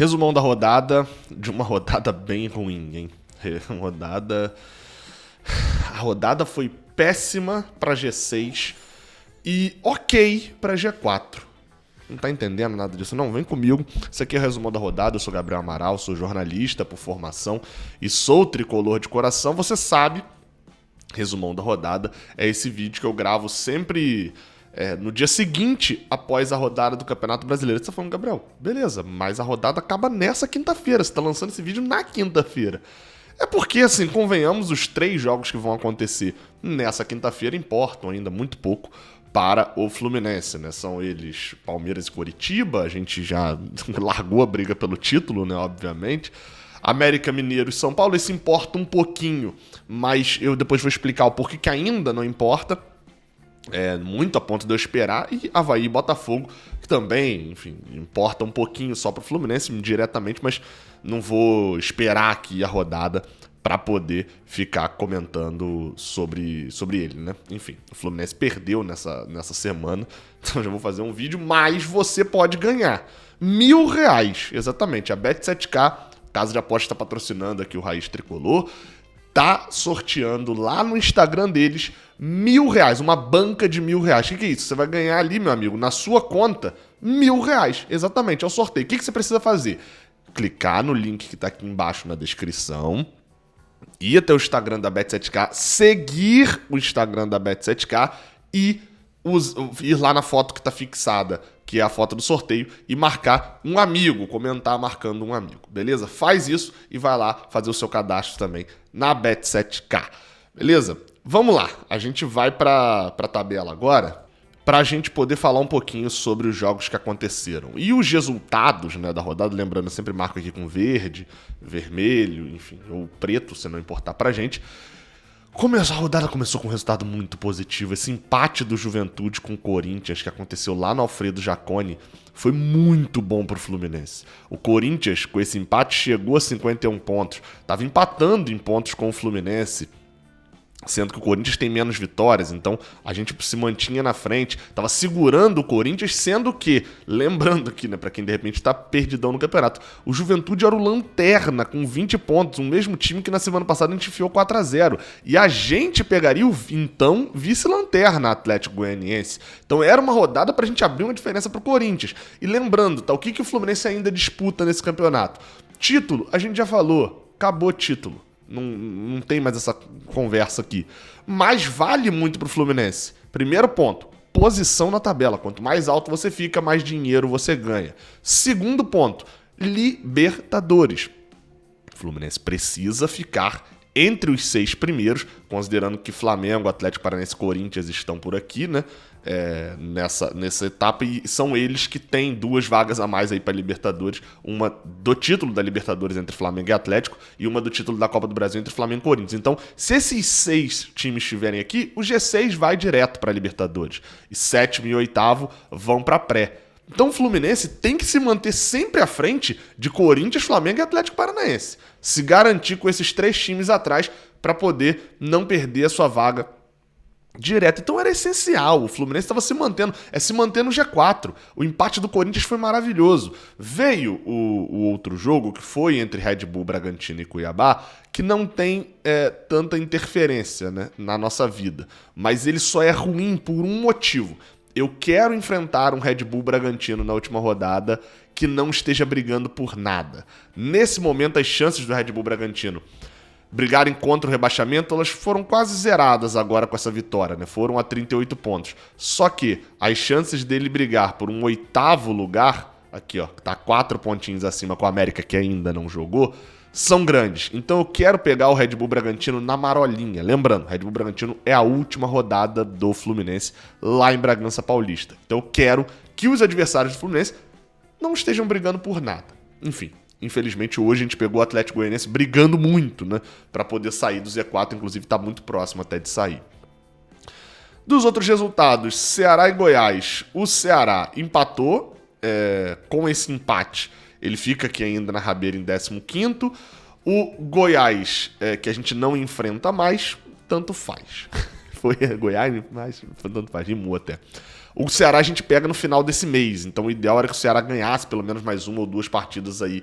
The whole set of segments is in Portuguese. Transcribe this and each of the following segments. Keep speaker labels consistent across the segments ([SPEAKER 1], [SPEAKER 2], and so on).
[SPEAKER 1] Resumão da rodada, de uma rodada bem ruim, hein? A rodada foi péssima pra G6 e ok pra G4. Não tá entendendo nada disso? Não, vem comigo. Isso aqui é o resumão da rodada. Eu sou Gabriel Amaral, sou jornalista por formação e sou tricolor de coração. Você sabe, resumão da rodada é esse vídeo que eu gravo sempre no dia seguinte após a rodada do Campeonato Brasileiro. Você tá falando, Gabriel, beleza, mas a rodada acaba nessa quinta-feira. Você tá lançando esse vídeo na quinta-feira. É porque, assim, convenhamos, os 3 jogos que vão acontecer nessa quinta-feira importam ainda muito pouco para o Fluminense, né? São eles Palmeiras e Coritiba, a gente já largou a briga pelo título, né? Obviamente. América Mineiro e São Paulo, esse importa um pouquinho, mas eu depois vou explicar o porquê que ainda não importa. Muito a ponto de eu esperar, e Avaí e Botafogo, que também, enfim, importa um pouquinho só para o Fluminense diretamente, mas não vou esperar aqui a rodada para poder ficar comentando sobre ele, né? Enfim, o Fluminense perdeu nessa semana, então já vou fazer um vídeo, mas você pode ganhar R$1.000, exatamente. A Bet7k, casa de aposta, está patrocinando aqui o Raiz Tricolor, tá sorteando lá no Instagram deles R$1.000, uma banca de R$1.000. O que é isso? Você vai ganhar ali, meu amigo, na sua conta, R$1.000. Exatamente, é o sorteio. O que você precisa fazer? Clicar no link que tá aqui embaixo na descrição, ir até o Instagram da Bet7k, seguir o Instagram da Bet7k e ir lá na foto que tá fixada, que é a foto do sorteio, e marcar um amigo, comentar marcando um amigo, beleza? Faz isso e vai lá fazer o seu cadastro também na Bet7k, beleza? Vamos lá, a gente vai pra tabela agora, pra gente poder falar um pouquinho sobre os jogos que aconteceram. E os resultados, né, da rodada, lembrando, eu sempre marco aqui com verde, vermelho, enfim, ou preto, se não importar pra gente. A rodada começou com um resultado muito positivo. Esse empate do Juventude com o Corinthians, que aconteceu lá no Alfredo Jaconi, foi muito bom pro Fluminense. O Corinthians, com esse empate, chegou a 51 pontos. Tava empatando em pontos com o Fluminense, sendo que o Corinthians tem menos vitórias, então a gente se mantinha na frente, tava segurando o Corinthians, sendo que, lembrando aqui, né, pra quem de repente tá perdidão no campeonato, o Juventude era o lanterna com 20 pontos, o mesmo time que na semana passada a gente enfiou 4-0, e a gente pegaria o, então, vice-lanterna Atlético Goianiense. Então era uma rodada pra gente abrir uma diferença pro Corinthians. E lembrando, tá, o que o Fluminense ainda disputa nesse campeonato? Título, a gente já falou, acabou título. Não tem mais essa conversa aqui. Mas vale muito pro Fluminense. Primeiro ponto, posição na tabela. Quanto mais alto você fica, mais dinheiro você ganha. Segundo ponto, Libertadores. O Fluminense precisa ficar entre os 6 primeiros, considerando que Flamengo, Atlético Paranaense e Corinthians estão por aqui, né? Nessa etapa, e são eles que têm 2 vagas a mais aí para Libertadores, uma do título da Libertadores entre Flamengo e Atlético e uma do título da Copa do Brasil entre Flamengo e Corinthians. Então, se esses 6 times estiverem aqui, o G6 vai direto para Libertadores e 7º e 8º vão para pré. Então o Fluminense tem que se manter sempre à frente de Corinthians, Flamengo e Atlético Paranaense, se garantir com esses 3 times atrás para poder não perder a sua vaga direto. Então era essencial, o Fluminense estava se mantendo no G4. O empate do Corinthians foi maravilhoso. Veio o outro jogo, que foi entre Red Bull, Bragantino e Cuiabá, que não tem tanta interferência, né, na nossa vida, mas ele só é ruim por um motivo. Eu quero enfrentar um Red Bull Bragantino na última rodada que não esteja brigando por nada. Nesse momento, as chances do Red Bull Bragantino brigarem contra o rebaixamento, elas foram quase zeradas agora com essa vitória, né? Foram a 38 pontos. Só que as chances dele brigar por um 8º lugar, aqui ó, tá 4 pontinhos acima com a América, que ainda não jogou, são grandes. Então eu quero pegar o Red Bull Bragantino na marolinha. Lembrando, Red Bull Bragantino é a última rodada do Fluminense lá em Bragança Paulista. Então eu quero que os adversários do Fluminense não estejam brigando por nada. Enfim, infelizmente hoje a gente pegou o Atlético Goianiense brigando muito, né, para poder sair do Z4, inclusive tá muito próximo até de sair. Dos outros resultados, Ceará e Goiás. O Ceará empatou, com esse empate ele fica aqui ainda na rabeira em 15º. O Goiás, que a gente não enfrenta mais, tanto faz. Foi Goiás, mas tanto faz, rimou até. O Ceará a gente pega no final desse mês, então o ideal era que o Ceará ganhasse pelo menos mais uma ou duas partidas aí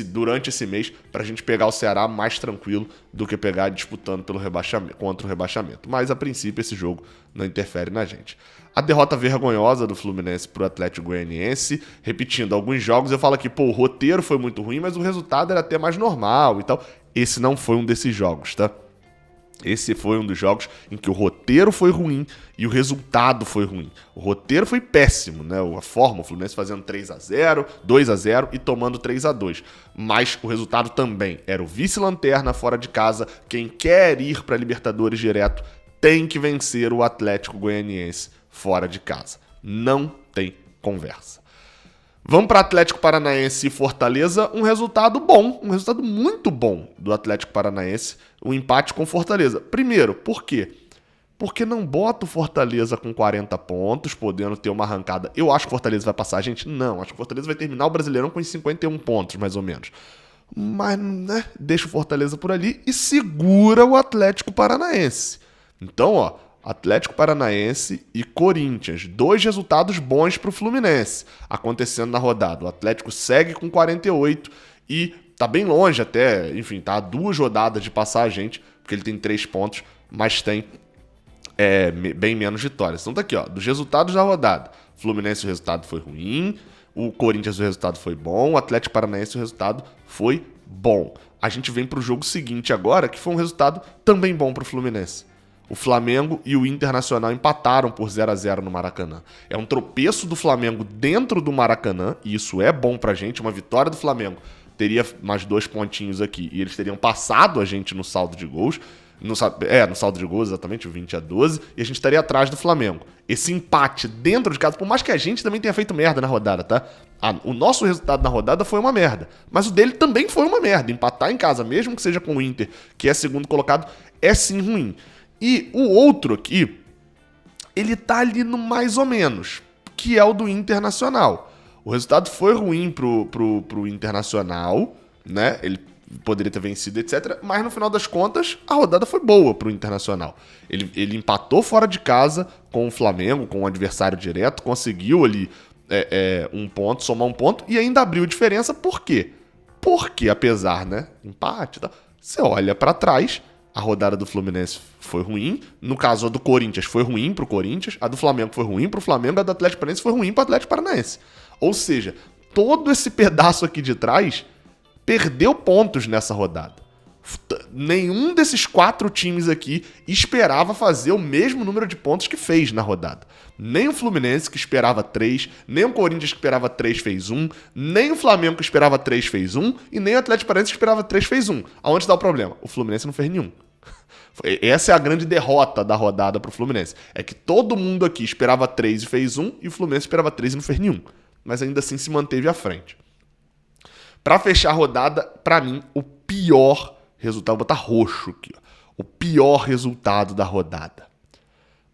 [SPEAKER 1] durante esse mês, pra gente pegar o Ceará mais tranquilo do que pegar disputando pelo rebaixamento, contra o rebaixamento. Mas a princípio esse jogo não interfere na gente. A derrota vergonhosa do Fluminense pro Atlético Goianiense, repetindo, alguns jogos eu falo aqui, pô, o roteiro foi muito ruim, mas o resultado era até mais normal e tal. Esse não foi um desses jogos, tá? Esse foi um dos jogos em que o roteiro foi ruim e o resultado foi ruim. O roteiro foi péssimo, né? A forma, o Fluminense fazendo 3-0, 2-0 e tomando 3-2. Mas o resultado também era o vice-lanterna fora de casa. Quem quer ir para a Libertadores direto tem que vencer o Atlético Goianiense fora de casa. Não tem conversa. Vamos para Atlético Paranaense e Fortaleza, um resultado bom, um resultado muito bom do Atlético Paranaense, um empate com Fortaleza. Primeiro, por quê? Porque não bota o Fortaleza com 40 pontos, podendo ter uma arrancada. Eu acho que o Fortaleza vai passar, gente? Não, acho que o Fortaleza vai terminar o Brasileirão com 51 pontos, mais ou menos. Mas, né, deixa o Fortaleza por ali e segura o Atlético Paranaense. Então, ó, Atlético Paranaense e Corinthians. 2 resultados bons para o Fluminense acontecendo na rodada. O Atlético segue com 48 e tá bem longe até, enfim, tá a 2 rodadas de passar a gente, porque ele tem 3 pontos, mas tem bem menos vitórias. Então tá aqui, ó, dos resultados da rodada. Fluminense o resultado foi ruim, o Corinthians o resultado foi bom, o Atlético Paranaense o resultado foi bom. A gente vem pro jogo seguinte agora, que foi um resultado também bom pro Fluminense. O Flamengo e o Internacional empataram por 0-0 no Maracanã. É um tropeço do Flamengo dentro do Maracanã, e isso é bom pra gente. Uma vitória do Flamengo teria mais 2 pontinhos aqui, e eles teriam passado a gente no saldo de gols. No saldo de gols, exatamente, o 20-12, e a gente estaria atrás do Flamengo. Esse empate dentro de casa, por mais que a gente também tenha feito merda na rodada, tá? O nosso resultado na rodada foi uma merda, mas o dele também foi uma merda. Empatar em casa, mesmo que seja com o Inter, que é segundo colocado, é sim ruim. E o outro aqui, ele tá ali no mais ou menos, que é o do Internacional. O resultado foi ruim pro Internacional, né? Ele poderia ter vencido, etc. Mas no final das contas, a rodada foi boa pro Internacional. Ele empatou fora de casa com o Flamengo, com o adversário direto, conseguiu ali um ponto, somar um ponto, e ainda abriu diferença. Por quê? Porque apesar, né, empate e tal, você olha pra trás, a rodada do Fluminense foi ruim. No caso, a do Corinthians foi ruim pro Corinthians. A do Flamengo foi ruim pro Flamengo. A do Atlético Paranaense foi ruim pro Atlético Paranaense. Ou seja, todo esse pedaço aqui de trás perdeu pontos nessa rodada. Nenhum desses 4 times aqui esperava fazer o mesmo número de pontos que fez na rodada. Nem o Fluminense, que esperava 3, nem o Corinthians, que esperava 3, fez 1, nem o Flamengo, que esperava 3, fez 1, e nem o Atlético Paranaense, que esperava 3, fez 1. Aonde está o problema? O Fluminense não fez nenhum. Essa é a grande derrota da rodada pro Fluminense. É que todo mundo aqui esperava 3 e fez 1, e o Fluminense esperava 3 e não fez nenhum. Mas ainda assim se manteve à frente. Pra fechar a rodada, pra mim, o pior resultado, vou botar roxo aqui, ó. O pior resultado da rodada.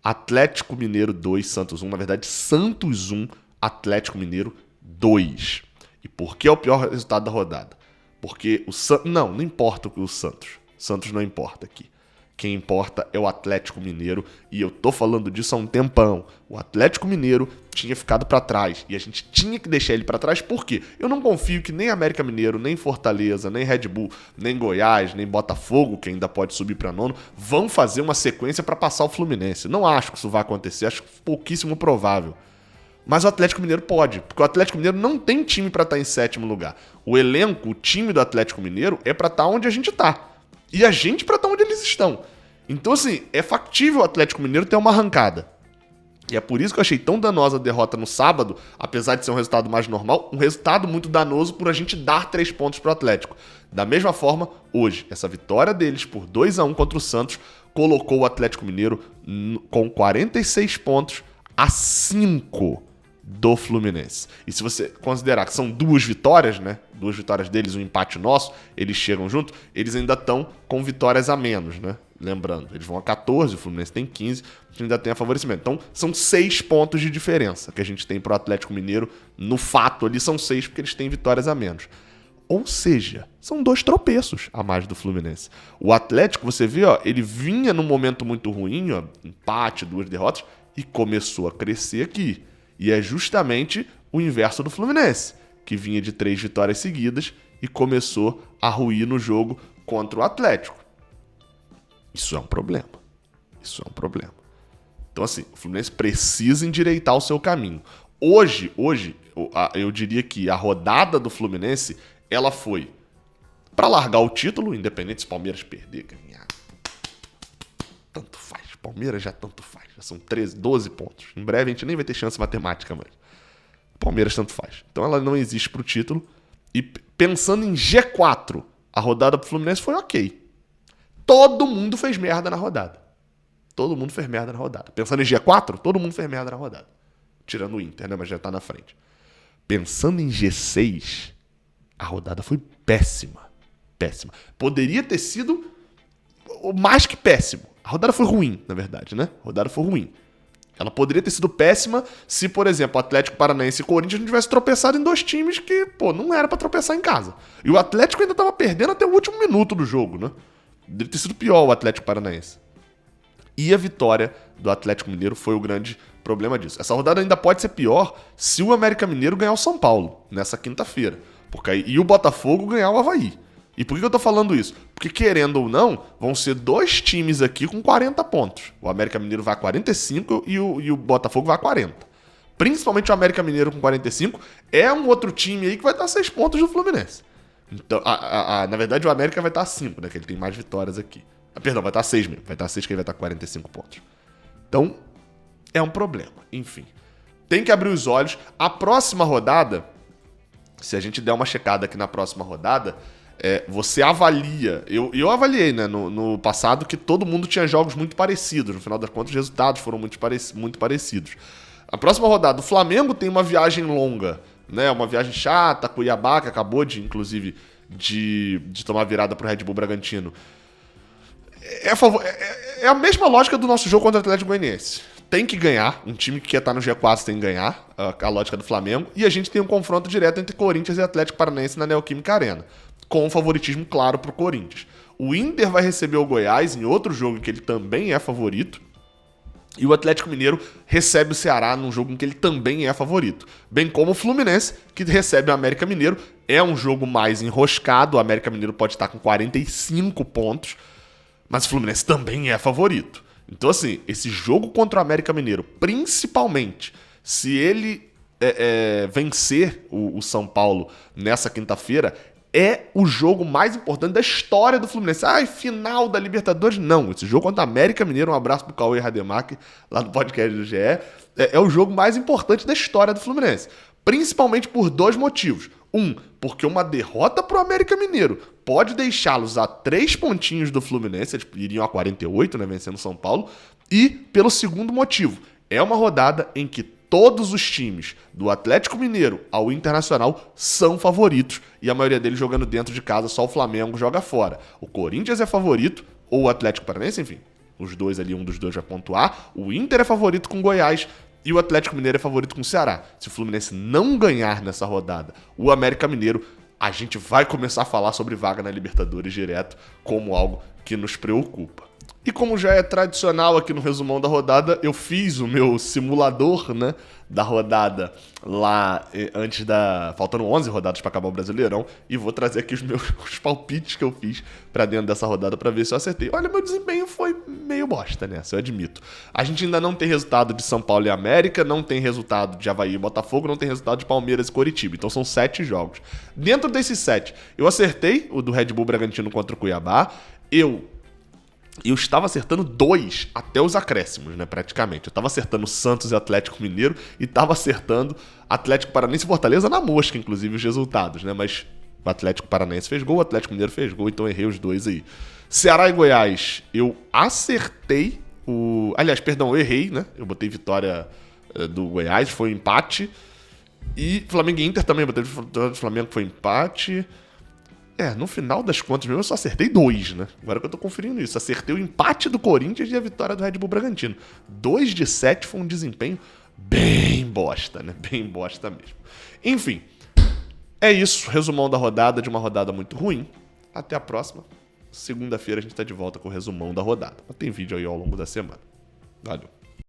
[SPEAKER 1] Atlético Mineiro 2, Santos 1. Na verdade, Santos 1, Atlético Mineiro 2. E por que é o pior resultado da rodada? Porque o Santos... Não importa o que o Santos. Santos não importa aqui. Quem importa é o Atlético Mineiro, e eu tô falando disso há um tempão. O Atlético Mineiro tinha ficado pra trás, e a gente tinha que deixar ele pra trás, por quê? Eu não confio que nem América Mineiro, nem Fortaleza, nem Red Bull, nem Goiás, nem Botafogo, que ainda pode subir pra nono, vão fazer uma sequência pra passar o Fluminense. Não acho que isso vai acontecer, acho pouquíssimo provável. Mas o Atlético Mineiro pode, porque o Atlético Mineiro não tem time pra estar em 7º lugar. O elenco, o time do Atlético Mineiro é pra estar onde a gente tá. E a gente pra estar onde eles estão. Então, assim, é factível o Atlético Mineiro ter uma arrancada. E é por isso que eu achei tão danosa a derrota no sábado, apesar de ser um resultado mais normal, um resultado muito danoso por a gente dar 3 pontos pro Atlético. Da mesma forma, hoje, essa vitória deles por 2-1 contra o Santos colocou o Atlético Mineiro com 46 pontos a 5 do Fluminense. E se você considerar que são 2 vitórias, né? 2 vitórias deles, um empate nosso, eles chegam junto, eles ainda estão com vitórias a menos, né? Lembrando, eles vão a 14, o Fluminense tem 15, a gente ainda tem a favorecimento. Então, são 6 pontos de diferença que a gente tem pro Atlético Mineiro. No fato ali, são 6 porque eles têm vitórias a menos. Ou seja, são 2 tropeços a mais do Fluminense. O Atlético, você vê, ó, ele vinha num momento muito ruim, ó, empate, 2 derrotas, e começou a crescer aqui. E é justamente o inverso do Fluminense, que vinha de 3 vitórias seguidas e começou a ruir no jogo contra o Atlético. Isso é um problema. Isso é um problema. Então, assim, o Fluminense precisa endireitar o seu caminho. Hoje, eu diria que a rodada do Fluminense, ela foi para largar o título, independente se o Palmeiras perder, ganhar. Tanto faz. Palmeiras já tanto faz. Já são 13, 12 pontos. Em breve a gente nem vai ter chance matemática, mas Palmeiras tanto faz. Então ela não existe pro título. E pensando em G4, a rodada pro Fluminense foi ok. Todo mundo fez merda na rodada. Todo mundo fez merda na rodada. Pensando em G4, todo mundo fez merda na rodada. Tirando o Inter, né? Mas já tá na frente. Pensando em G6, a rodada foi péssima. Péssima. Poderia ter sido mais que péssimo. A rodada foi ruim, na verdade, né? A rodada foi ruim. Ela poderia ter sido péssima se, por exemplo, Atlético Paranaense e Corinthians não tivessem tropeçado em 2 times que, não era pra tropeçar em casa. E o Atlético ainda tava perdendo até o último minuto do jogo, né? Poderia ter sido pior o Atlético Paranaense. E a vitória do Atlético Mineiro foi o grande problema disso. Essa rodada ainda pode ser pior se o América Mineiro ganhar o São Paulo nessa quinta-feira. E o Botafogo ganhar o Avaí. E por que eu tô falando isso? Porque, querendo ou não, vão ser 2 times aqui com 40 pontos. O América Mineiro vai a 45 e o Botafogo vai a 40. Principalmente o América Mineiro com 45 é um outro time aí que vai estar a 6 pontos do Fluminense. Então, na verdade, o América vai estar a 5, né? Que ele tem mais vitórias aqui. Perdão, vai estar a 6 mesmo. Vai estar a 6 que ele vai estar a 45 pontos. Então, é um problema. Enfim, tem que abrir os olhos. A próxima rodada, se a gente der uma checada aqui na próxima rodada, você avalia. Eu avaliei, né, no passado que todo mundo tinha jogos muito parecidos. No final das contas, os resultados foram muito parecidos. A próxima rodada, o Flamengo tem uma viagem longa, né? Uma viagem chata, Cuiabá, que acabou inclusive, de tomar virada pro Red Bull Bragantino. É a mesma lógica do nosso jogo contra o Atlético Goianiense. Tem que ganhar, um time que quer estar no G4 tem que ganhar, a lógica do Flamengo, e a gente tem um confronto direto entre Corinthians e Atlético Paranaense na Neoquímica Arena, com um favoritismo claro pro Corinthians. O Inter vai receber o Goiás em outro jogo em que ele também é favorito, e o Atlético Mineiro recebe o Ceará num jogo em que ele também é favorito. Bem como o Fluminense, que recebe o América Mineiro, é um jogo mais enroscado, o América Mineiro pode estar com 45 pontos, mas o Fluminense também é favorito. Então, assim, esse jogo contra o América Mineiro, principalmente se ele vencer o São Paulo nessa quinta-feira, é o jogo mais importante da história do Fluminense. Final da Libertadores? Não. Esse jogo contra o América Mineiro, um abraço pro Cauê Rademacher, lá do podcast do GE, é o jogo mais importante da história do Fluminense. Principalmente por 2 motivos. Porque uma derrota pro América Mineiro pode deixá-los a 3 pontinhos do Fluminense, eles iriam a 48, né, vencendo o São Paulo. E pelo segundo motivo, é uma rodada em que todos os times, do Atlético Mineiro ao Internacional, são favoritos. E a maioria deles jogando dentro de casa, só o Flamengo joga fora. O Corinthians é favorito, ou o Atlético Paranaense, enfim. Os dois ali, um dos dois vai pontuar. O Inter é favorito com o Goiás e o Atlético Mineiro é favorito com o Ceará. Se o Fluminense não ganhar nessa rodada, o América Mineiro, a gente vai começar a falar sobre vaga na Libertadores direto como algo que nos preocupa. E como já é tradicional aqui no resumão da rodada, eu fiz o meu simulador, né, da rodada lá antes faltando 11 rodadas para acabar o Brasileirão, e vou trazer aqui os palpites que eu fiz para dentro dessa rodada para ver se eu acertei. Olha, meu desempenho foi meio bosta nessa, eu admito. A gente ainda não tem resultado de São Paulo e América, não tem resultado de Avaí e Botafogo, não tem resultado de Palmeiras e Coritiba. Então são 7 jogos. Dentro desses 7, eu acertei o do Red Bull Bragantino contra o Cuiabá. Eu estava acertando 2 até os acréscimos, né, praticamente. Eu estava acertando Santos e Atlético Mineiro e estava acertando Atlético Paranaense e Fortaleza na mosca, inclusive, os resultados, né? Mas o Atlético Paranaense fez gol, o Atlético Mineiro fez gol, então errei os 2 aí. Ceará e Goiás, eu acertei eu errei, né? Eu botei vitória do Goiás, foi um empate. E Flamengo e Inter também, botei vitória do Flamengo, foi empate. No final das contas mesmo, eu só acertei 2, né? Agora que eu tô conferindo isso. Acertei o empate do Corinthians e a vitória do Red Bull Bragantino. 2 de 7 foi um desempenho bem bosta, né? Bem bosta mesmo. Enfim, é isso. Resumão da rodada, de uma rodada muito ruim. Até a próxima. Segunda-feira a gente tá de volta com o resumão da rodada. Mas tem vídeo aí ao longo da semana. Valeu.